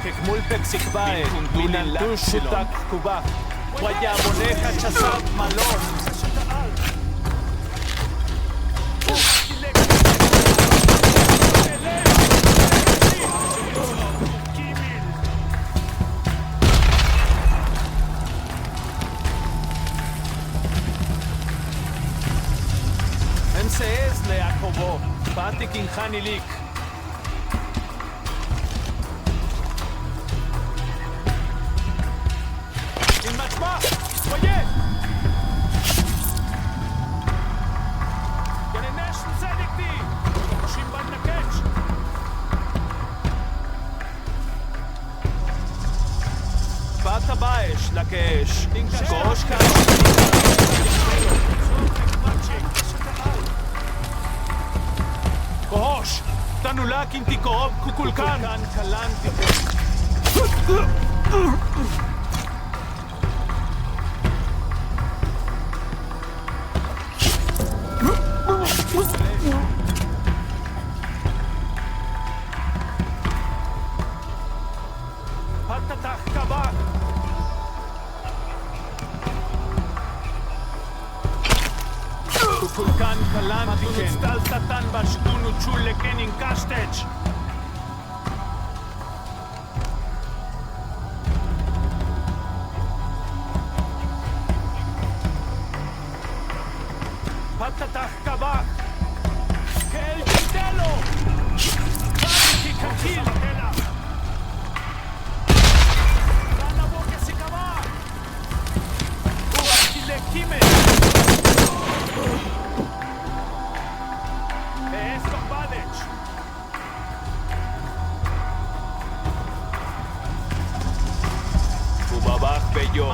כגמולפק סקבאי, מיננטוש שותק קובה. ויה בונך צ'סת מלון. אמסעז ליעקובו, פעתי קינחני ליק. Oye! Ganesh Sadikti! Shimban Nakech! Bata Baesh, Lakesh! Gosh Kash! Gosh! Tanulak Intikoob Kukulkan! Kalan Kukulkan kalan tiken staltatan bashkunu chule kenin kastech. Patatach kabak. Kel kitelo. Ki kakil kela. Dana boke si kabak. Ukile kime. Babak bello.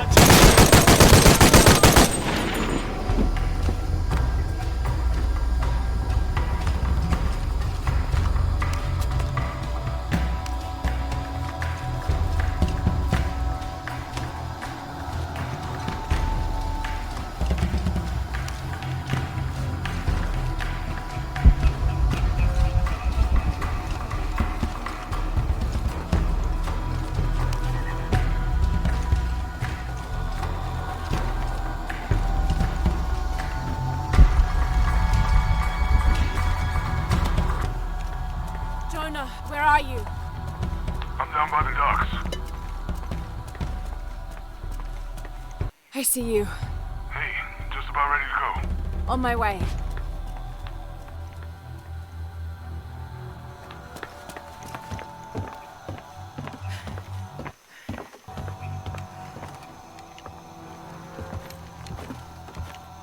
Where are you? I'm down by the docks. I see you. Hey, just about ready to go. On my way.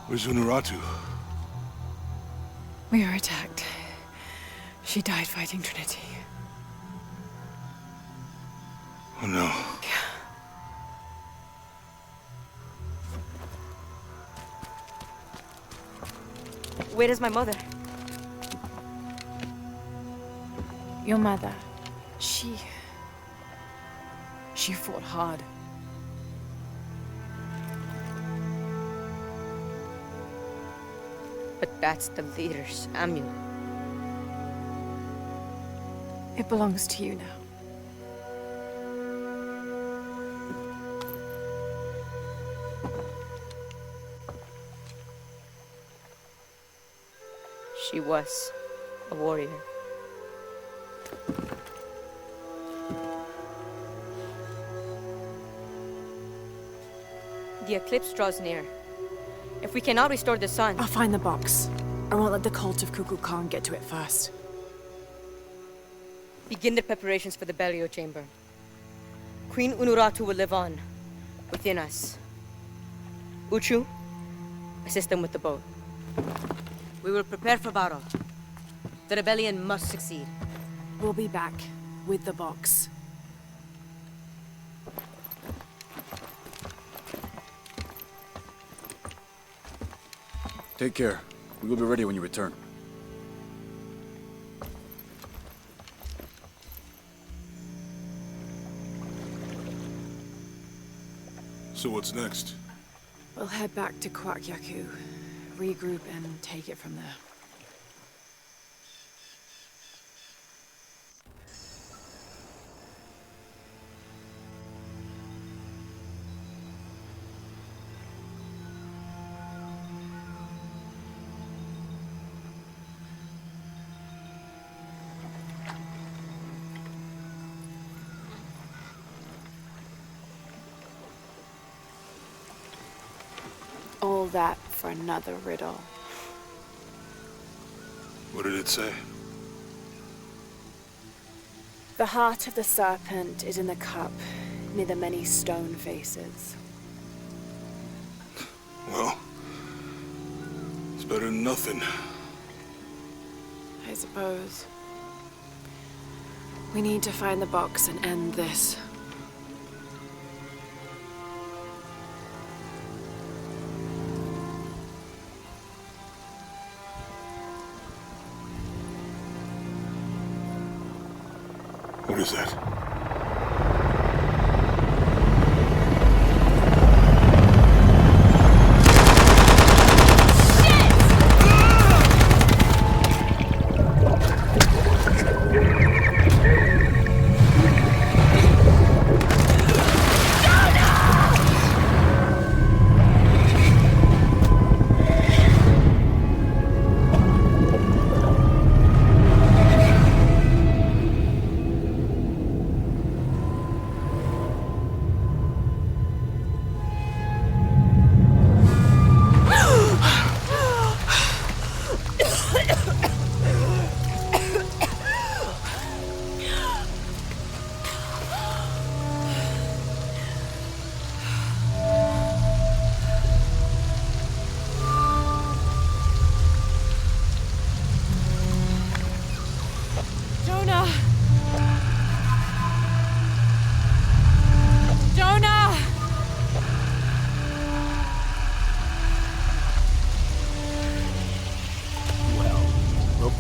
Where's Unuratu? We were attacked. She died fighting Trinity. Oh no. Where is my mother? Your mother. She fought hard. But that's the leader's amulet. It belongs to you now. She was a warrior. The eclipse draws near. If we cannot restore the sun... I'll find the box. I won't let the cult of Kukulkan Khan get to it first. Begin the preparations for the burial chamber. Queen Unuratu will live on, within us. Uchu, assist them with the boat. We will prepare for battle. The rebellion must succeed. We'll be back, with the box. Take care. We will be ready when you return. So what's next? We'll head back to Kwakyaku, regroup and take it from there. All that for another riddle. What did it say? The heart of the serpent is in the cup, near the many stone faces. Well, it's better than nothing. I suppose. We need to find the box and end this. What is that?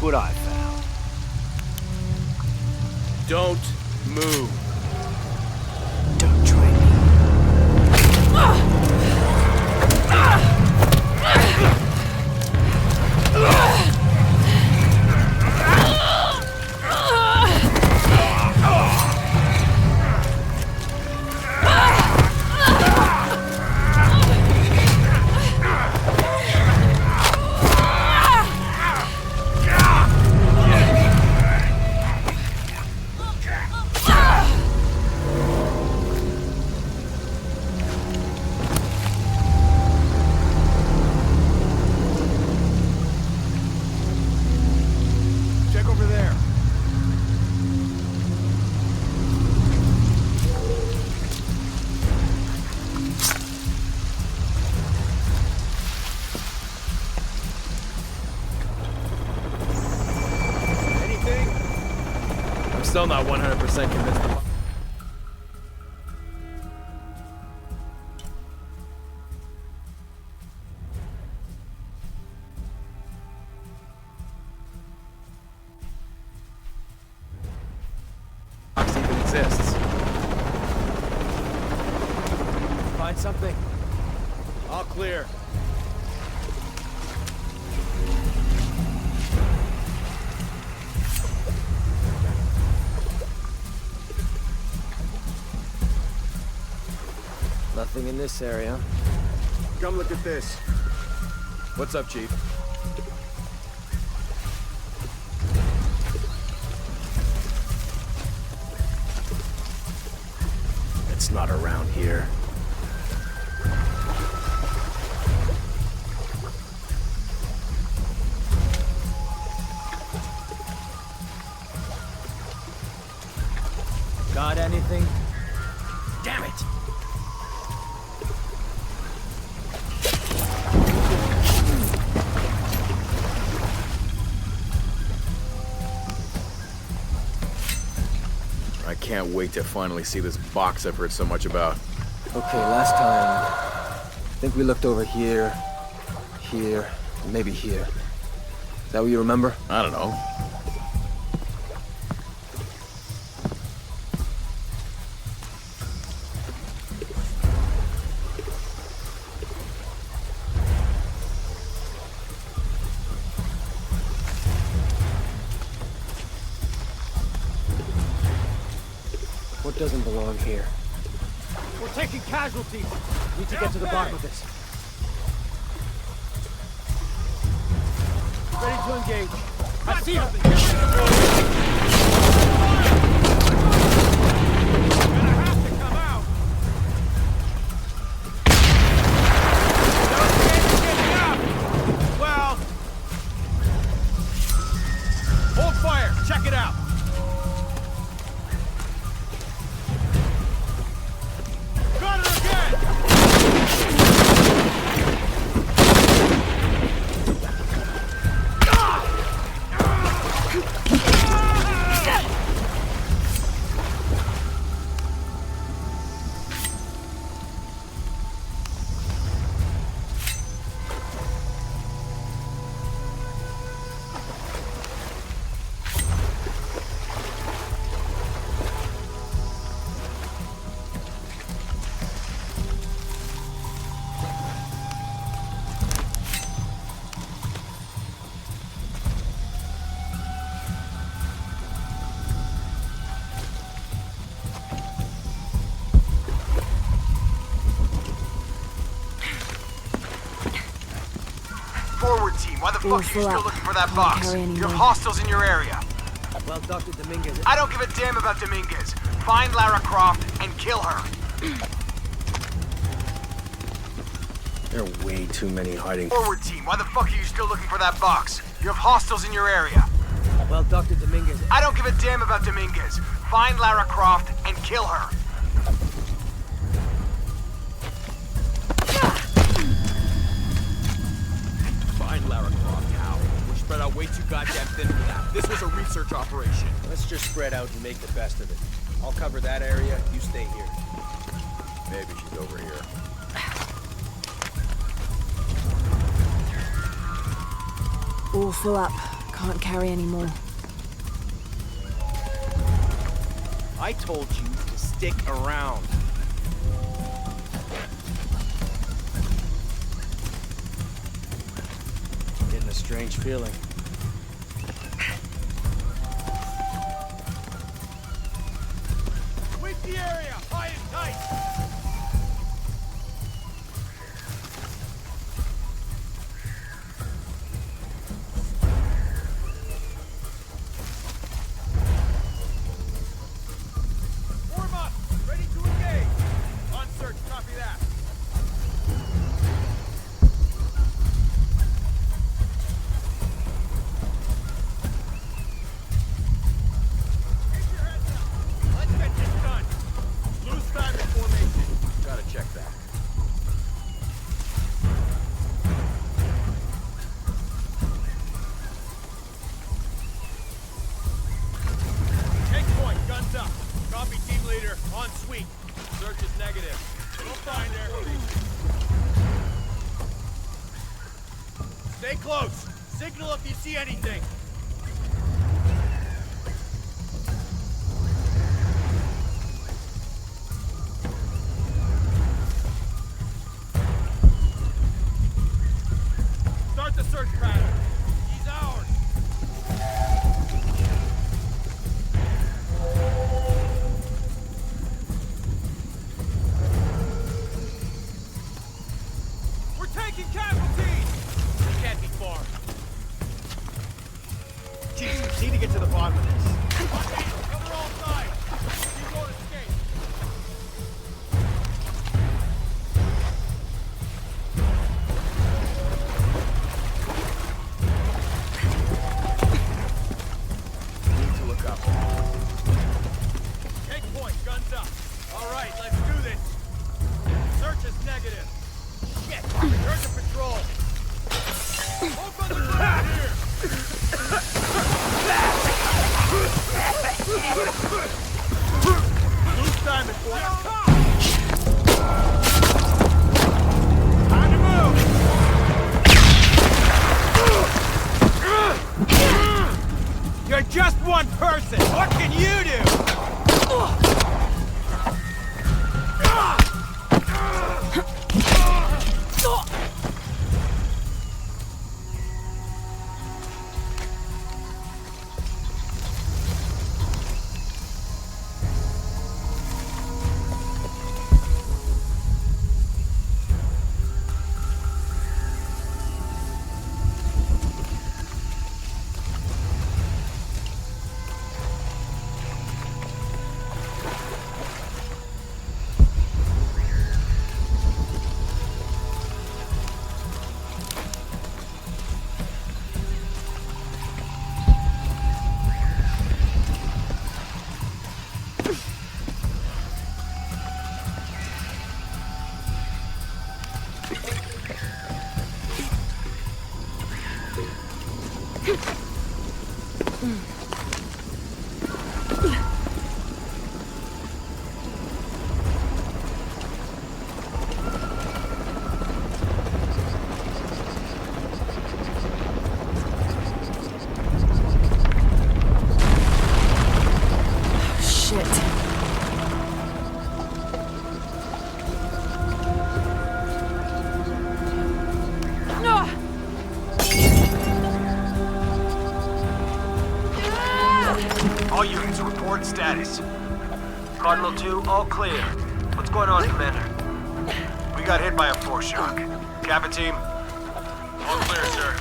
What I found. Don't move. Don't try me. Still not 100% convinced. Box even exists. Find something? All clear. Nothing in this area. Come look at this. What's up, Chief? It's not around here. Got anything? Damn it! I can't wait to finally see this box I've heard so much about. Okay, last time, I think we looked over here, here, and maybe here. Is that what you remember? I don't know. What doesn't belong here? We're taking casualties. Need to get to the bottom of this. Ready to engage. I see her. Gonna have to come out. Forward team, why the fuck are you full still up. looking for that Can't box? carry any You have more. hostiles in your area. Well, Dr. Dominguez... I don't give a damn about Dominguez. Find Lara Croft and kill her. There are way too many hiding... Forward team, why the fuck are you still looking for that box? You have hostiles in your area. Well, Dr. Dominguez... I don't give a damn about Dominguez. Find Lara Croft and kill her. Find Lara Croft, how? We're spread out way too goddamn thin for that. This was a research operation. Let's just spread out and make the best of it. I'll cover that area, you stay here. Maybe she's over here. All full up. Can't carry any more. I told you to stick around. Getting a strange feeling. Sweep the area, high and tight. Warm up, ready to engage. On search, copy that. Keep your heads up. Let's get this done. Loose time in formation. Gotta check that. Take point, guns up. Copy team leader, on sweep. Search is negative. We'll find her. Stay close. Signal if you see anything. Start the search pattern. He's ours. We're taking casualties! We can't be far. Jesus, need to get to the bottom of this. Cover all sides. You won't escape. Need to look up. Take point, guns up. All right, let's do this. Search is negative. Shit, return to patrol. Hope on the ground here. Lose time and time to move. You're just one person. What can you do? All units, report status. Cardinal 2, all clear. What's going on, Commander? We got hit by a force shock. Kappa team, All clear, sir.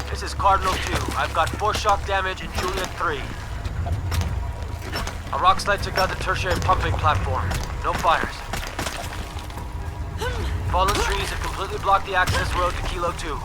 This is Cardinal 2. I've got 4 shock damage and Juliet 3. A rock slide took out the tertiary pumping platform. No fires. Fallen trees have completely blocked the access road to Kilo 2.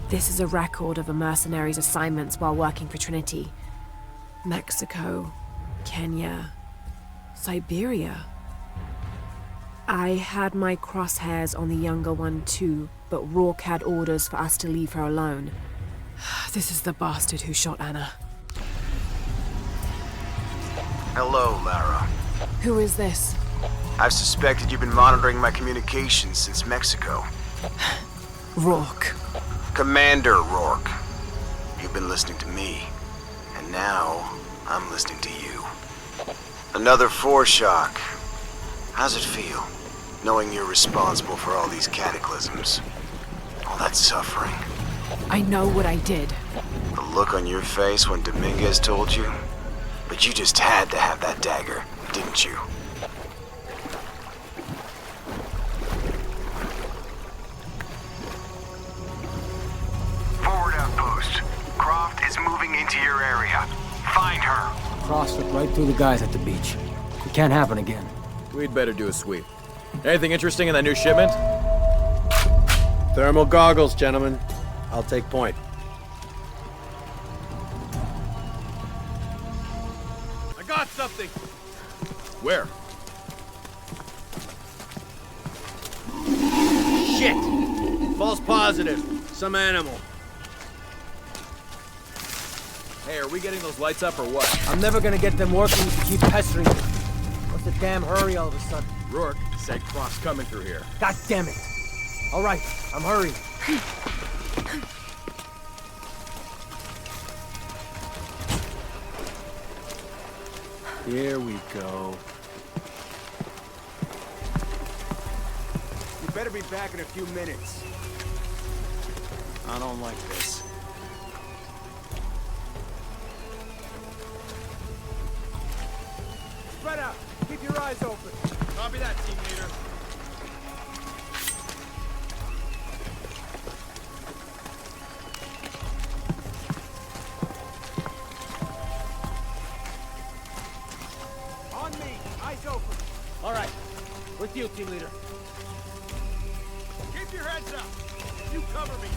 This is a record of a mercenary's assignments while working for Trinity. Mexico, Kenya, Siberia. I had my crosshairs on the younger one too, but Rourke had orders for us to leave her alone. This is the bastard who shot Anna. Hello, Lara. Who is this? I've suspected you've been monitoring my communications since Mexico. Rourke. Commander Rourke. You've been listening to me, and now I'm listening to you. Another foreshock. How's it feel, knowing you're responsible for all these cataclysms? All that suffering. I know what I did. The look on your face when Dominguez told you? But you just had to have that dagger, didn't you? Forward outpost. Croft is moving into your area. Find her. Cross took right through the guys at the beach. It can't happen again. We'd better do a sweep. Anything interesting in that new shipment? Thermal goggles, gentlemen. I'll take point. I got something! Where? Shit! False positive. Some animal. Hey, are we getting those lights up or what? I'm never gonna get them working if you keep pestering me. What's the damn hurry all of a sudden? Rourke said Croft's coming through here. God damn it! All right, I'm hurrying. Here we go. You better be back in a few minutes. I don't like this. Spread out. Keep your eyes open. Copy that, team leader. On me. Eyes open. All right, with you, team leader. Keep your heads up. You cover me.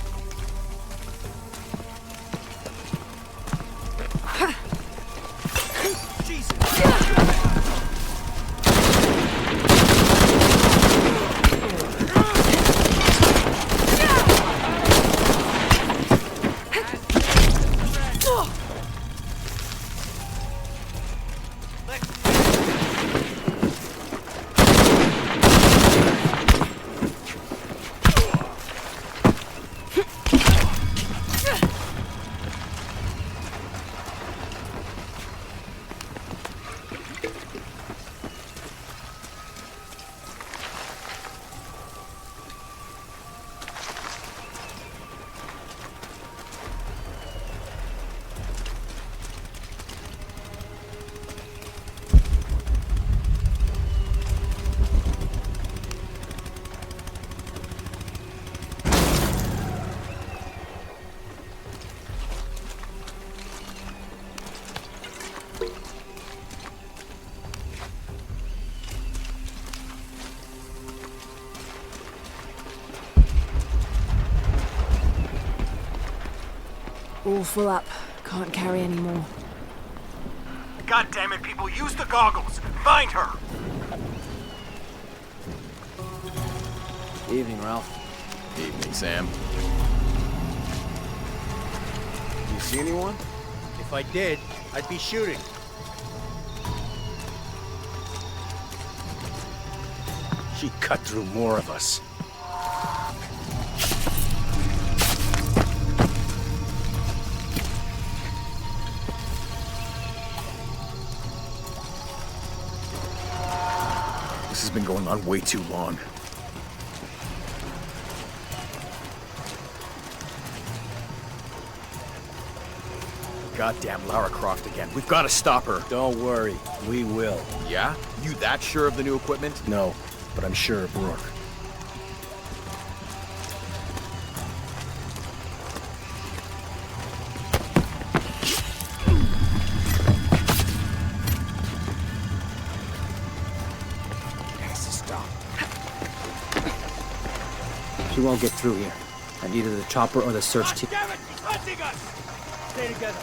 All full up. Can't carry any more. God damn it, people, use the goggles. Find her. Evening, Ralph. Evening, Sam. You see anyone? If I did, I'd be shooting. She cut through more of us. This has been going on way too long. Goddamn Lara Croft again. We've got to stop her. Don't worry, we will. Yeah? You that sure of the new equipment? No, but I'm sure of Rourke. She won't get through here. And either the chopper or the search team. Damn it! He's hunting us! Stay together.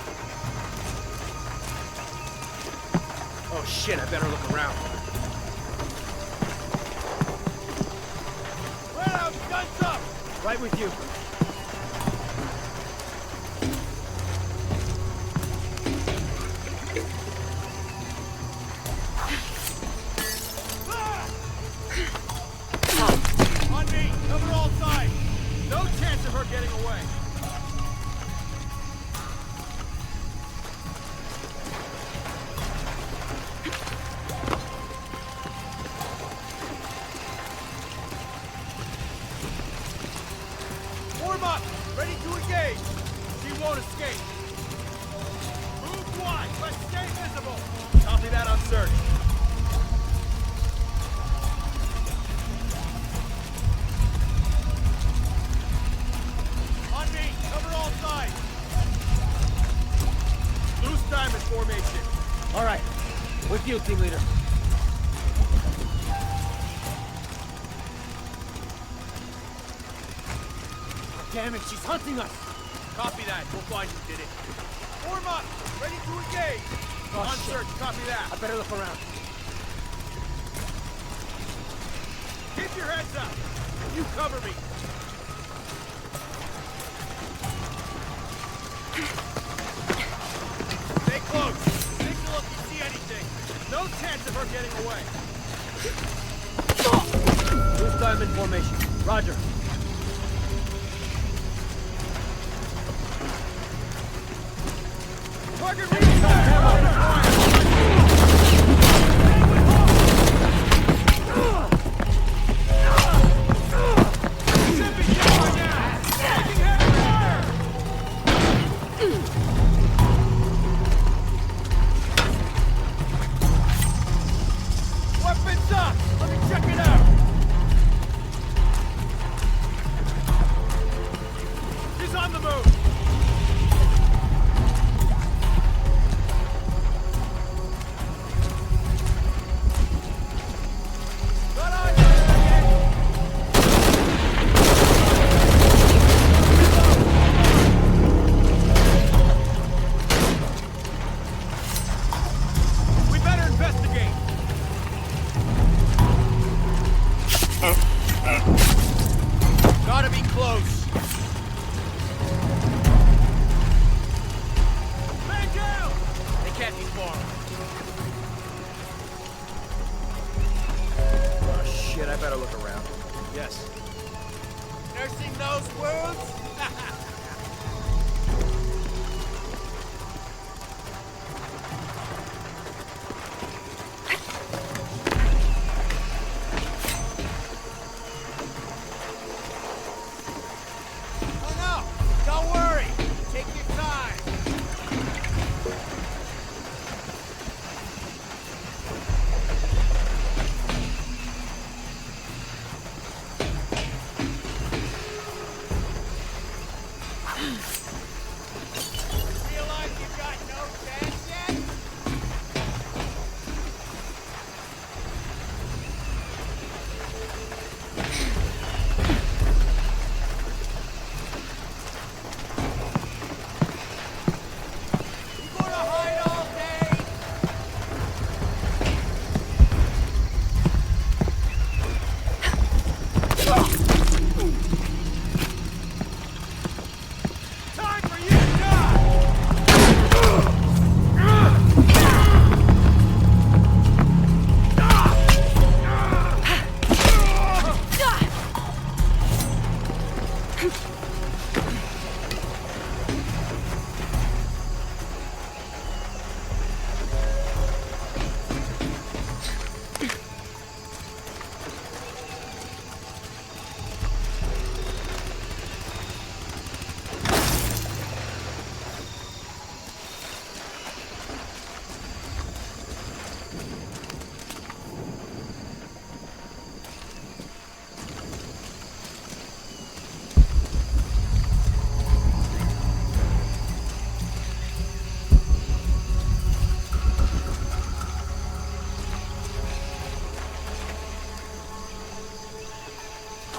Oh shit, I better look around. Right out, guns up! Right with you. On me! Cover all sides! No chance of her getting away! Form up! Ready to engage! She won't escape! Move wide, but stay visible! Copy that on search. On me! Cover all sides! Loose diamond formation. All right. With you, team leader. Damn it, she's hunting us! Copy that. We'll find who did it. Form up! Ready to engage! Oh, on shit. search, copy that. I better look around. Keep your heads up! You cover me! Stay close! Signal if you see anything! No chance of her getting away! Loose diamond formation. Roger. Target reach! Weapons up! Let me check it out! She's on the move! Got on you! We better investigate! Gotta be close! Man down! They can't be far. Oh shit, I better look around. Yes. Nursing those wounds? Oh no! Don't worry! Take your time!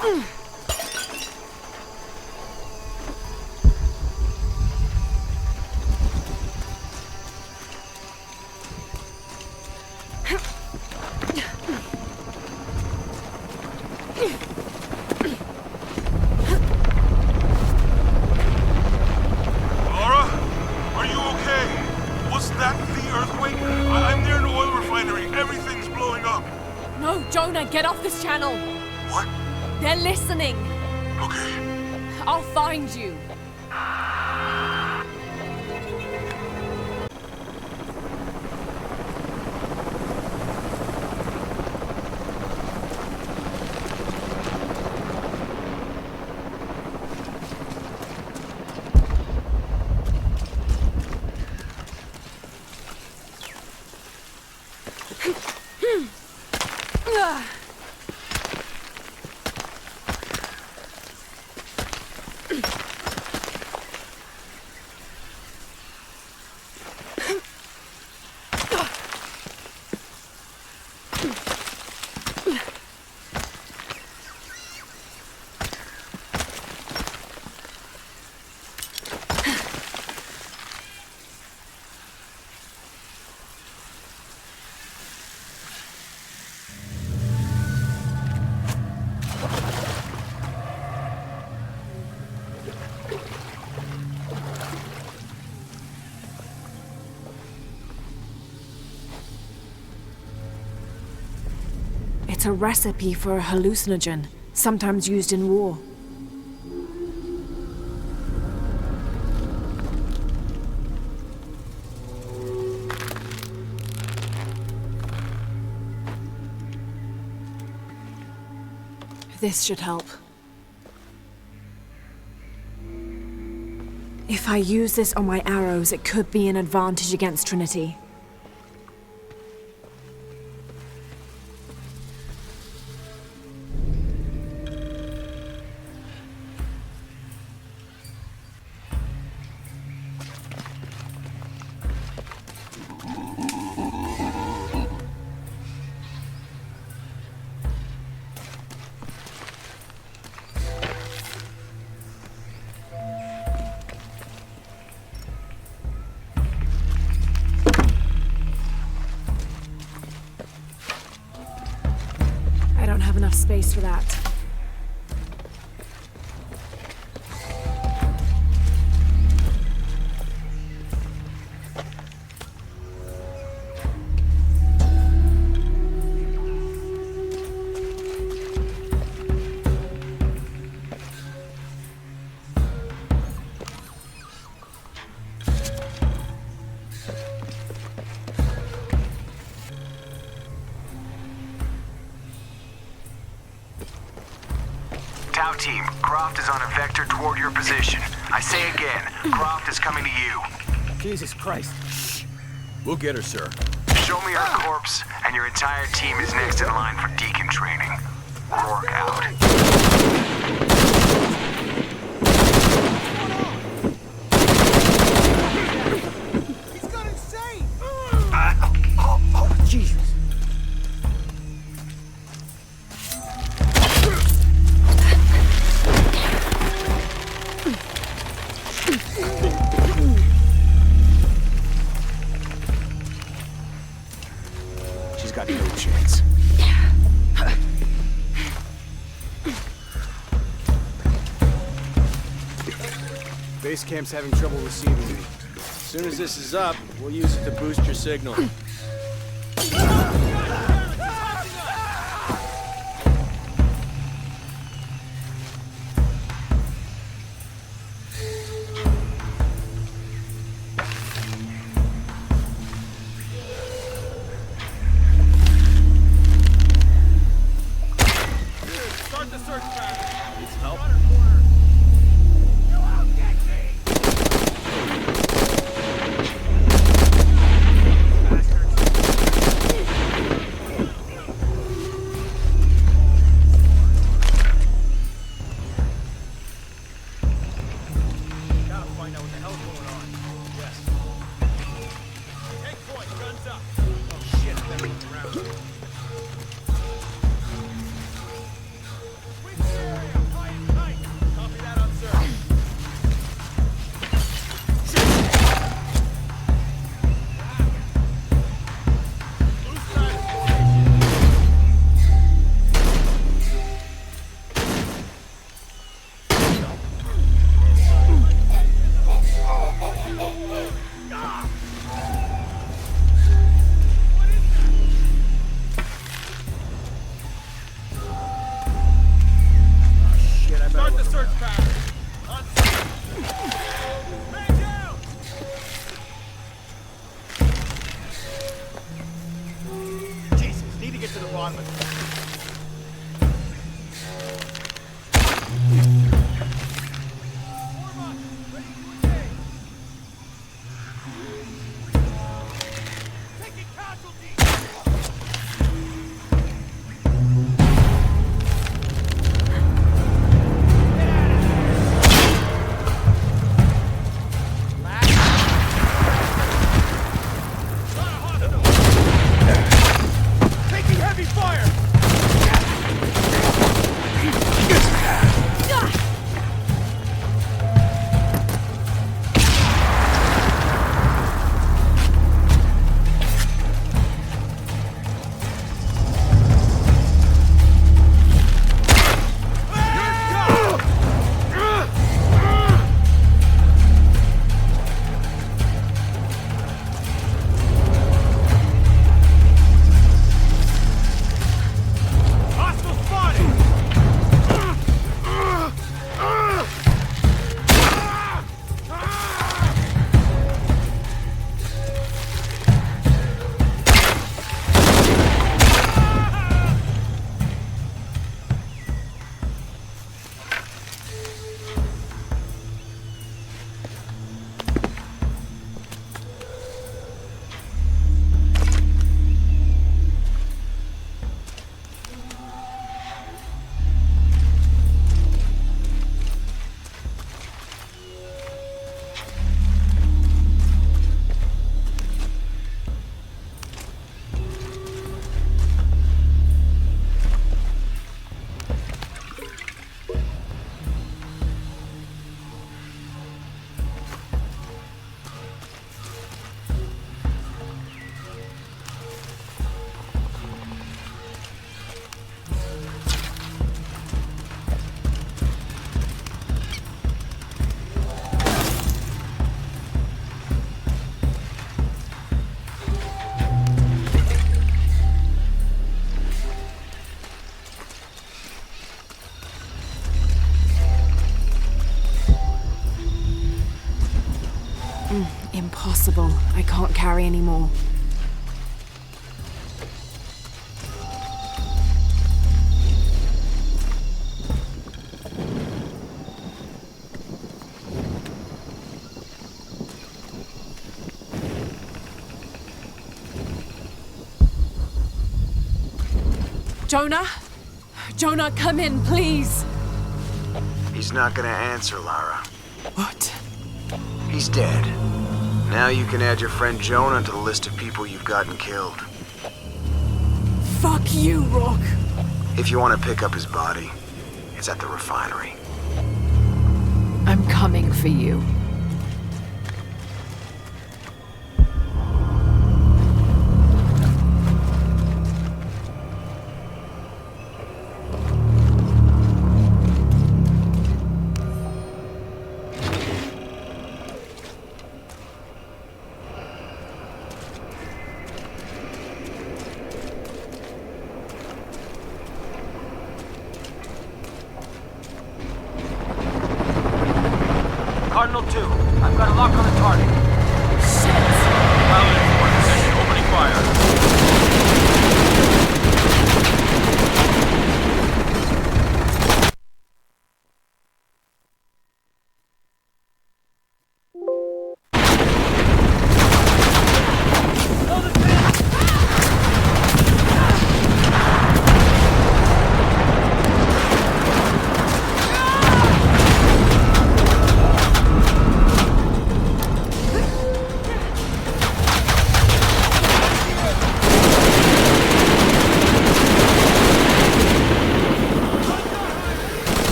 Lara? Are you okay? Was that the earthquake? I'm near an oil refinery. Everything's blowing up. No, Jonah, get off this channel! What? They're listening! Okay. I'll find you! It's a recipe for a hallucinogen, sometimes used in war. This should help. If I use this on my arrows, it could be an advantage against Trinity. I don't have enough space for that. Tau team, Croft is on a vector toward your position. I say again, Croft is coming to you. Jesus Christ. We'll get her, sir. Show me her corpse, and your entire team is next in line for deacon training. Rourke out. He's gone insane! Jesus. She's got no chance. Base camp's having trouble receiving me. As soon as this is up, we'll use it to boost your signal. Start the search pattern. Needs help? You won't get me! Bastard. the search pattern. On man down! Jesus, need to get to the bottom of this. Form up, ready to engage. Taking casualties. Taking heavy fire! Hostile spotted! Impossible. I can't carry anymore. Jonah? Jonah, come in, please! He's not gonna answer, Lara. What? He's dead. Now you can add your friend Jonah to the list of people you've gotten killed. Fuck you, Rourke! If you want to pick up his body, it's at the refinery. I'm coming for you. Cardinal 2,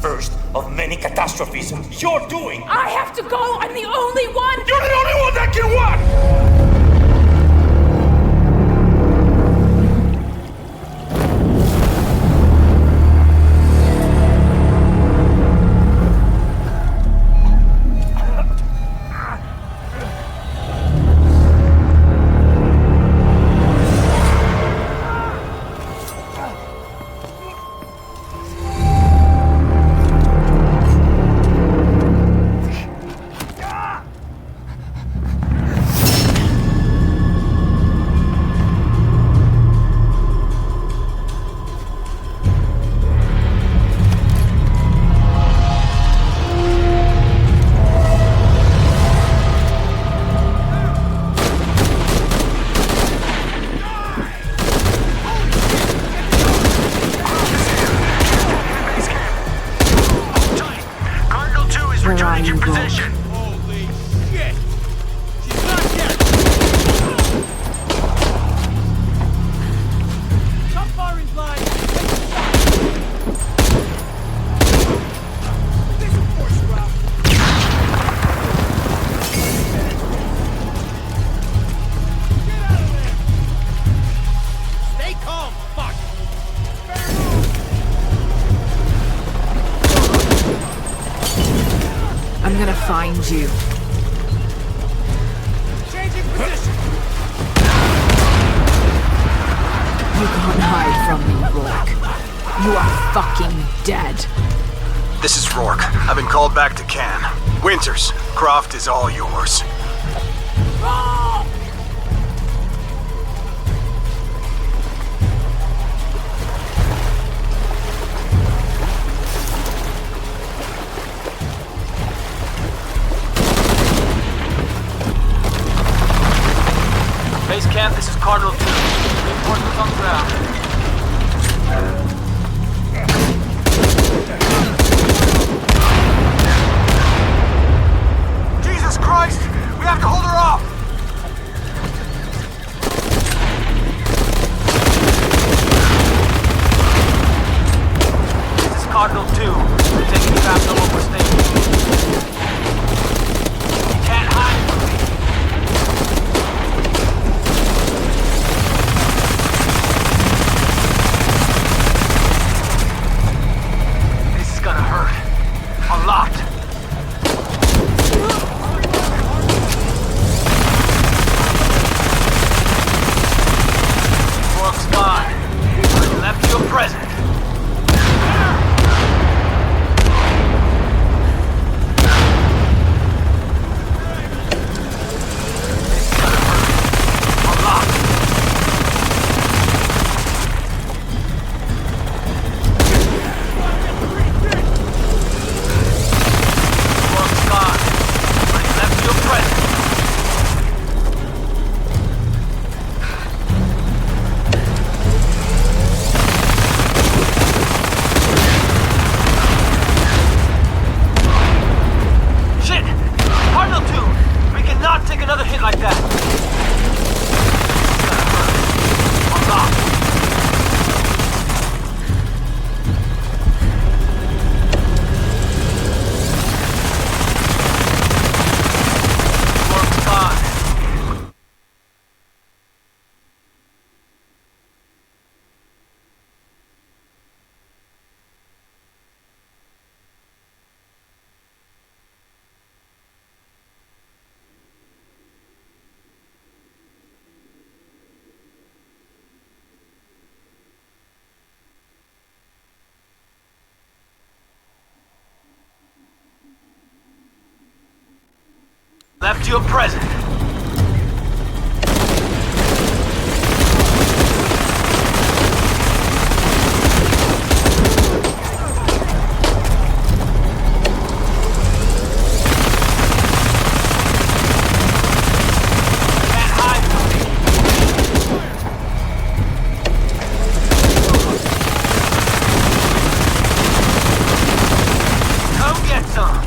first of many catastrophes you're doing. I have to go! I'm the only one! You're the only one that can what? Find you. Changing position. You can't hide from me, Rourke. You are fucking dead. This is Rourke. I've been called back to Cannes. Winters, Croft is all yours. Base camp, this is Cardinal 2. Reinforcements on the ground. Jesus Christ! We have to hold her off! This is Cardinal 2. We're taking you back to local station. You can't hide from me. Gonna hurt. A lot. Rourke's gone. He left you a present. This is gonna hurt. A lot. Left you a present. Come get some.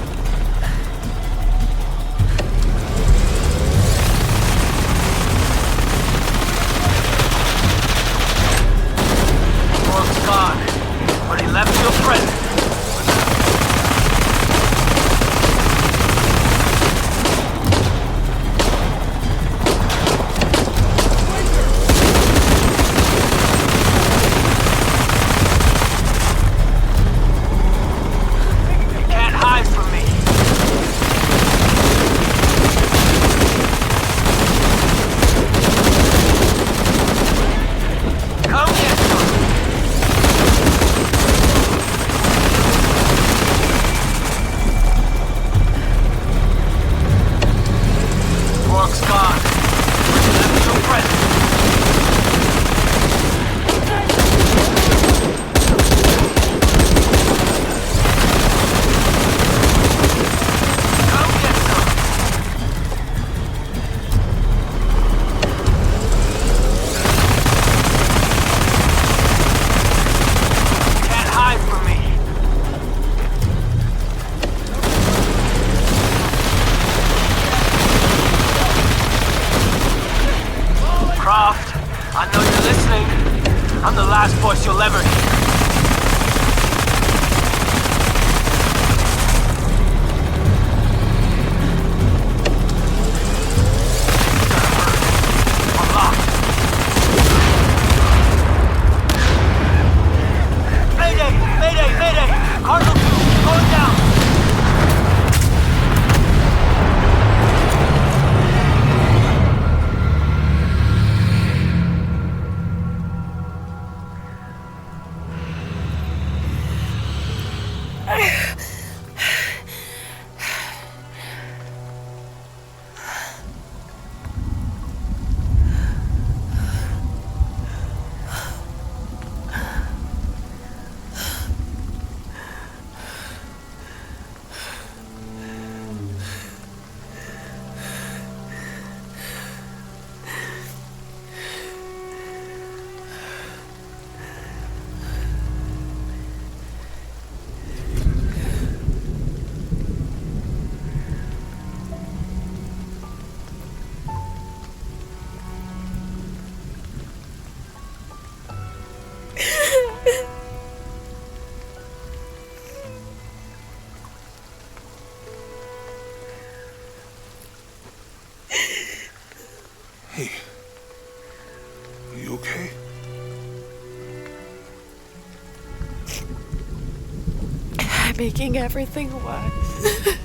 Making everything worse.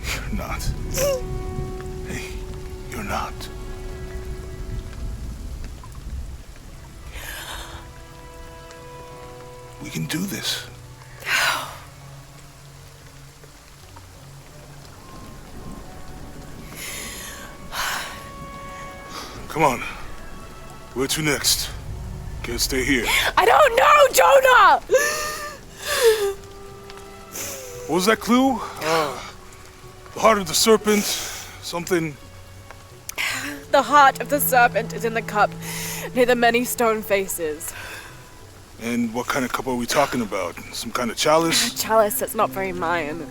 You're not. Hey, you're not. We can do this. Come on. Where to next? Can't stay here. I don't know, Jonah! What was that clue? The heart of the serpent, something... The heart of the serpent is in the cup, near the many stone faces. And what kind of cup are we talking about? Some kind of chalice? A chalice that's not very mine.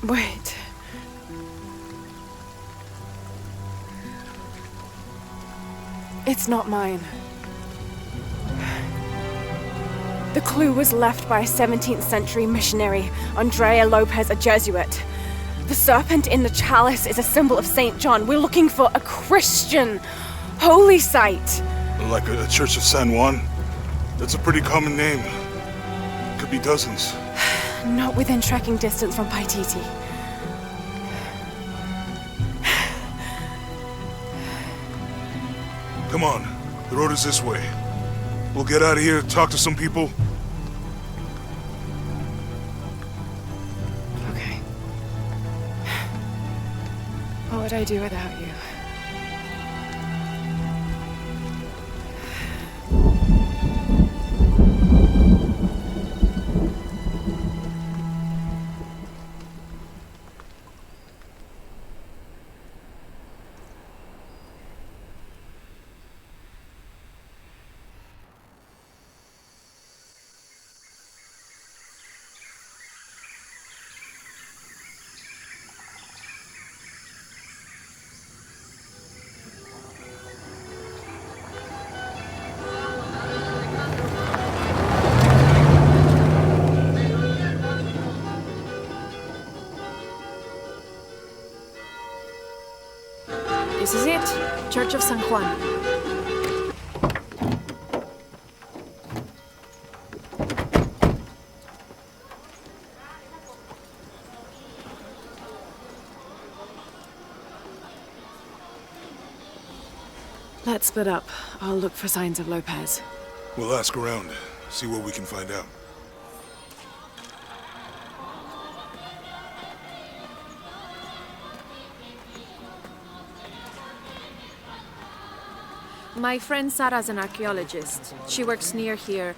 Wait. It's not mine. The clue was left by a 17th century missionary, Andrea Lopez, a Jesuit. The serpent in the chalice is a symbol of St. John. We're looking for a Christian holy site. Like a Church of San Juan? That's a pretty common name. Could be dozens. Not within trekking distance from Paititi. Come on, the road is this way. We'll get out of here, talk to some people. Okay. What would I do without you? This is it, Church of San Juan. Let's split up. I'll look for signs of Lopez. We'll ask around, see what we can find out. My friend Sarah's an archaeologist. She works near here.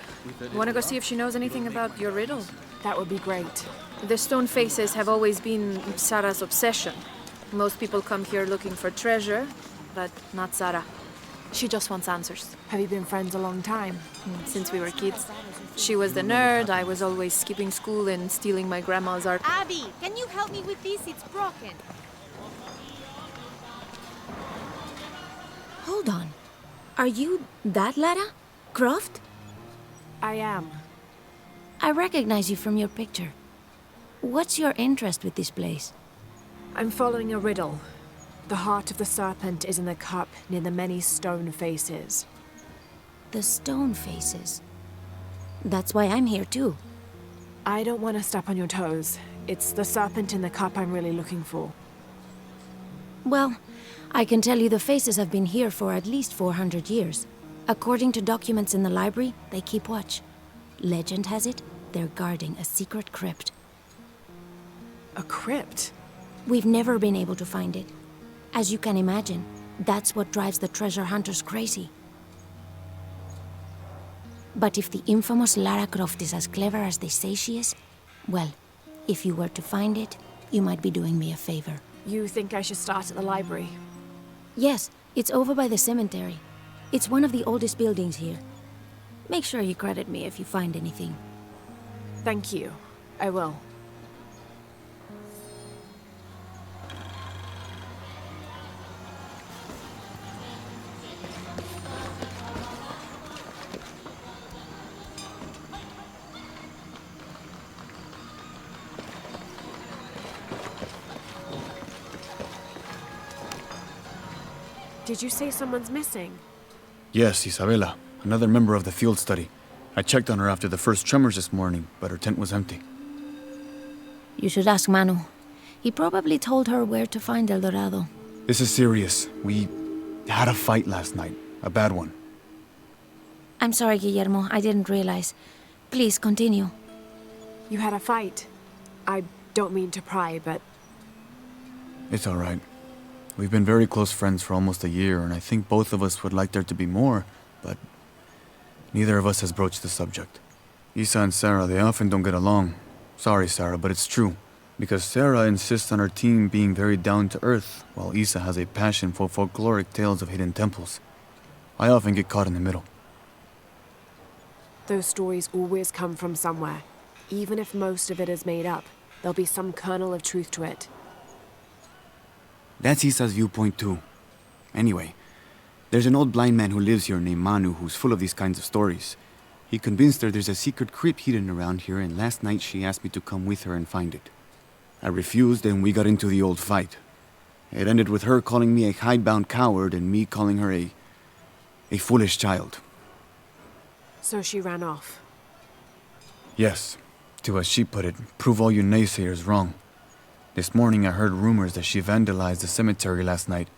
Want to go see if she knows anything about your riddle? That would be great. The stone faces have always been Sarah's obsession. Most people come here looking for treasure, but not Sarah. She just wants answers. Have you been friends a long time? Since we were kids. She was the nerd, I was always skipping school and stealing my grandma's art. Abby, can you help me with this? It's broken. Hold on. Are you that Lara? Croft? I am. I recognize you from your picture. What's your interest with this place? I'm following a riddle. The heart of the serpent is in the cup near the many stone faces. The stone faces? That's why I'm here too. I don't want to step on your toes. It's the serpent in the cup I'm really looking for. Well, I can tell you the faces have been here for at least 400 years. According to documents in the library, they keep watch. Legend has it, they're guarding a secret crypt. A crypt? We've never been able to find it. As you can imagine, that's what drives the treasure hunters crazy. But if the infamous Lara Croft is as clever as they say she is, well, if you were to find it, you might be doing me a favor. You think I should start at the library? Yes, it's over by the cemetery. It's one of the oldest buildings here. Make sure you credit me if you find anything. Thank you. I will. Did you say someone's missing? Yes, Isabela. Another member of the field study. I checked on her after the first tremors this morning, but her tent was empty. You should ask Manu. He probably told her where to find El Dorado. This is serious. We had a fight last night. A bad one. I'm sorry, Guillermo. I didn't realize. Please, continue. You had a fight. I don't mean to pry, but... It's all right. We've been very close friends for almost a year, and I think both of us would like there to be more, but neither of us has broached the subject. Isa and Sarah, they often don't get along. Sorry, Sarah, but it's true. Because Sarah insists on her team being very down-to-earth, while Isa has a passion for folkloric tales of hidden temples. I often get caught in the middle. Those stories always come from somewhere. Even if most of it is made up, there'll be some kernel of truth to it. That's Isa's viewpoint too. Anyway, there's an old blind man who lives here named Manu who's full of these kinds of stories. He convinced her there's a secret crypt hidden around here, and last night she asked me to come with her and find it. I refused, and we got into the old fight. It ended with her calling me a hidebound coward and me calling her a foolish child. So she ran off. Yes, to as she put it, prove all you naysayers wrong. This morning I heard rumors that she vandalized the cemetery last night.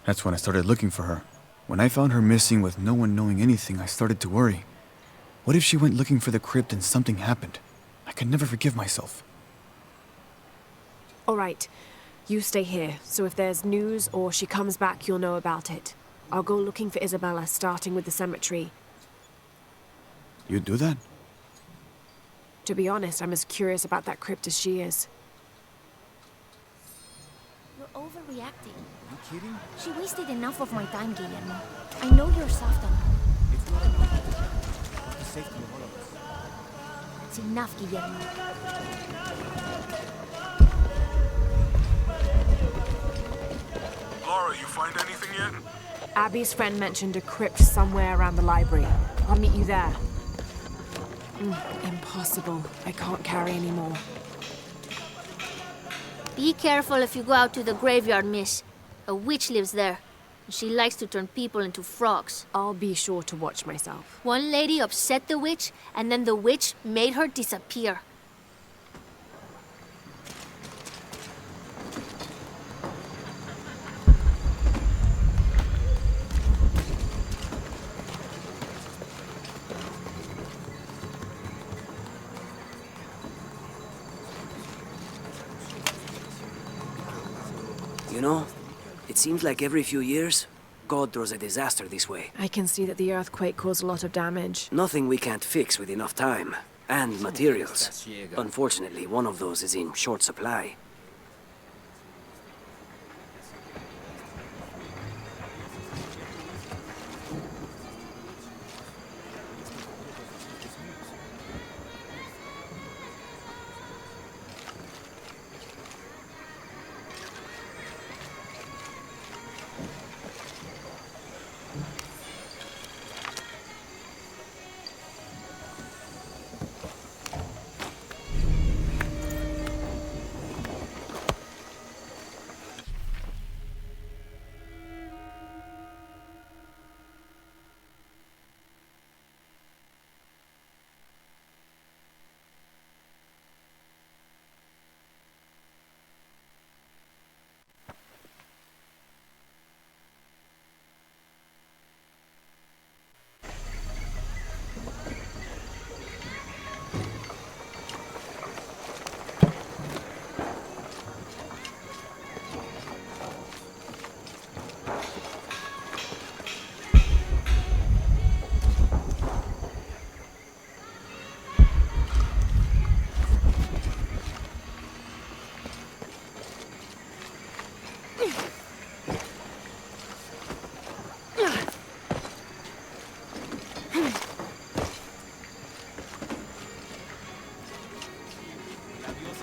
That's when I started looking for her. When I found her missing with no one knowing anything, I started to worry. What if she went looking for the crypt and something happened? I could never forgive myself. All right, you stay here, so if there's news or she comes back, you'll know about it. I'll go looking for Isabella, starting with the cemetery. You'd do that? To be honest, I'm as curious about that crypt as she is. You're overreacting. Are you kidding? She wasted enough of my time, Guillermo. I know you're soft on her. It's not enough. It's safety of all of us. It's enough, Guillermo. Lara, you find anything yet? Abby's friend mentioned a crypt somewhere around the library. I'll meet you there. Impossible. I can't carry anymore. Be careful if you go out to the graveyard, miss. A witch lives there. She likes to turn people into frogs. I'll be sure to watch myself. One lady upset the witch, and then the witch made her disappear. You know, it seems like every few years, God throws a disaster this way. I can see that the earthquake caused a lot of damage. Nothing we can't fix with enough time. And materials. Unfortunately, one of those is in short supply.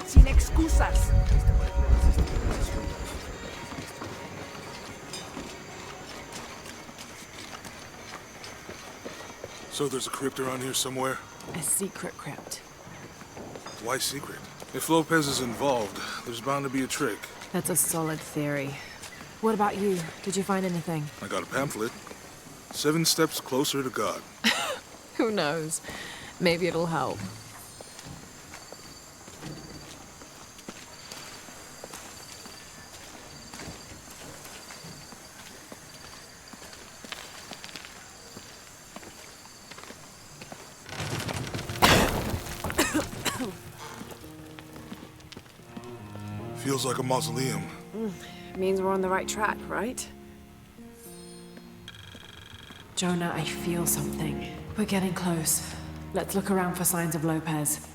Sin excusas. So there's a crypt around here somewhere? A secret crypt. Why secret? If Lopez is involved, there's bound to be a trick. That's a solid theory. What about you? Did you find anything? I got a pamphlet. 7 steps closer to God. Who knows? Maybe it'll help. Feels like a mausoleum. Means we're on the right track, right? Jonah, I feel something. We're getting close. Let's look around for signs of Lopez.